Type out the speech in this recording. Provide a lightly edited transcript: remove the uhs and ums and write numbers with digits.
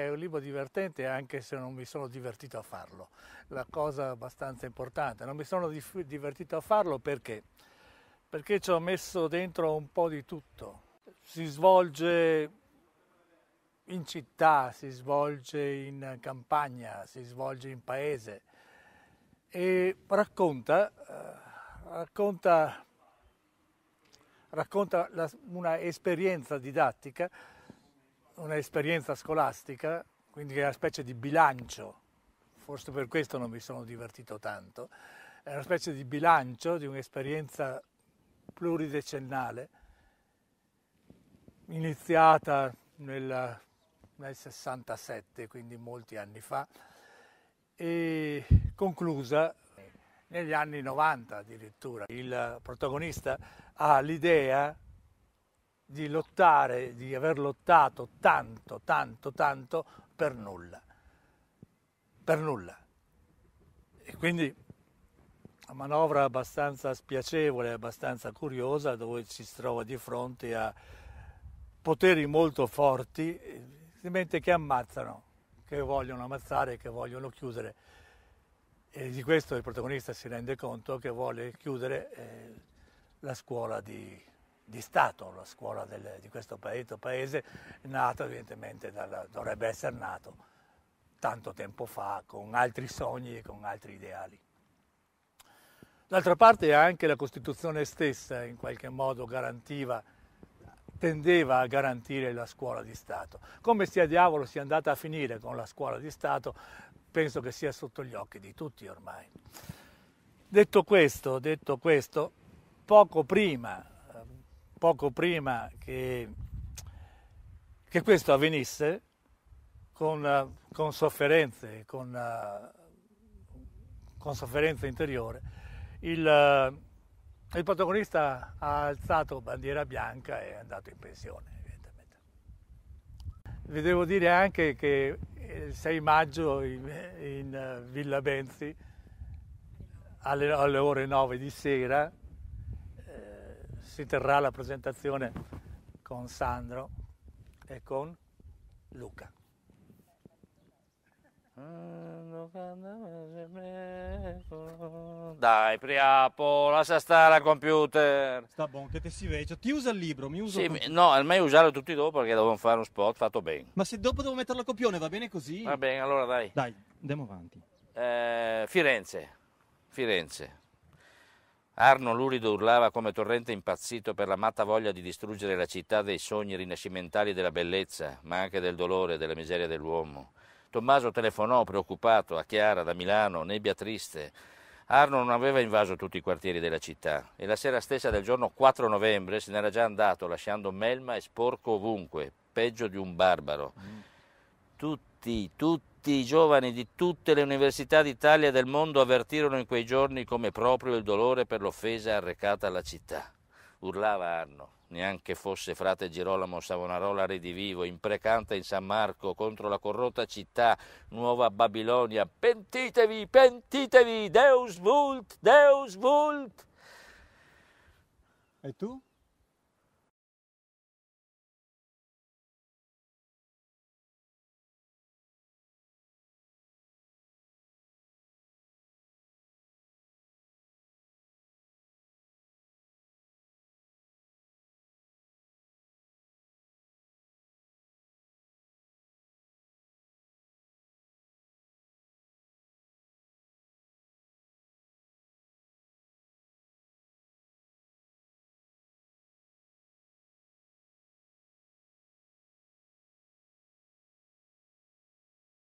È un libro divertente anche se non mi sono divertito a farlo, la cosa abbastanza importante. Non mi sono divertito a farlo perché ci ho messo dentro un po' di tutto. Si svolge in città, si svolge in campagna, si svolge in paese e racconta una esperienza didattica, un'esperienza scolastica, quindi è una specie di bilancio, forse per questo non mi sono divertito tanto, è una specie di bilancio di un'esperienza pluridecennale, iniziata nel 67, quindi molti anni fa, e conclusa negli anni 90 addirittura. Il protagonista ha l'idea di lottare, di aver lottato tanto per nulla. Per nulla. E quindi una manovra abbastanza spiacevole, abbastanza curiosa, dove ci si trova di fronte a poteri molto forti, semplicemente che ammazzano, che vogliono ammazzare, che vogliono chiudere. E di questo il protagonista si rende conto, che vuole chiudere la scuola di Stato, la scuola di questo paese, nato evidentemente, dovrebbe essere nato tanto tempo fa, con altri sogni e con altri ideali. D'altra parte anche la Costituzione stessa in qualche modo tendeva a garantire la scuola di Stato. Come sia diavolo sia andata a finire con la scuola di Stato, penso che sia sotto gli occhi di tutti ormai. Detto questo, poco prima che questo avvenisse, con sofferenze, con sofferenza interiore, il protagonista ha alzato bandiera bianca e è andato in pensione, evidentemente. Vi devo dire anche che il 6 maggio in Villa Benzi, alle ore 9 di sera, si terrà la presentazione con Sandro e con Luca. Dai, Priapo, lascia stare al computer. Sta buono, che te si vede. Ti usa il libro, mi uso. Sì, no, è meglio usarlo tutti dopo perché devo fare uno spot fatto bene. Ma se dopo devo metterlo a copione, va bene così? Va bene, allora dai. Dai, andiamo avanti. Firenze. Arno lurido urlava come torrente impazzito per la matta voglia di distruggere la città dei sogni rinascimentali della bellezza, ma anche del dolore e della miseria dell'uomo. Tommaso telefonò preoccupato a Chiara da Milano, nebbia triste. Arno non aveva invaso tutti i quartieri della città e la sera stessa del giorno 4 novembre se n'era già andato lasciando melma e sporco ovunque, peggio di un barbaro. Tutti i giovani di tutte le università d'Italia e del mondo avvertirono in quei giorni come proprio il dolore per l'offesa arrecata alla città. Urlava Arno, neanche fosse frate Girolamo Savonarola redivivo, imprecante in San Marco contro la corrotta città, nuova Babilonia. Pentitevi, pentitevi, Deus vult, Deus vult! E tu?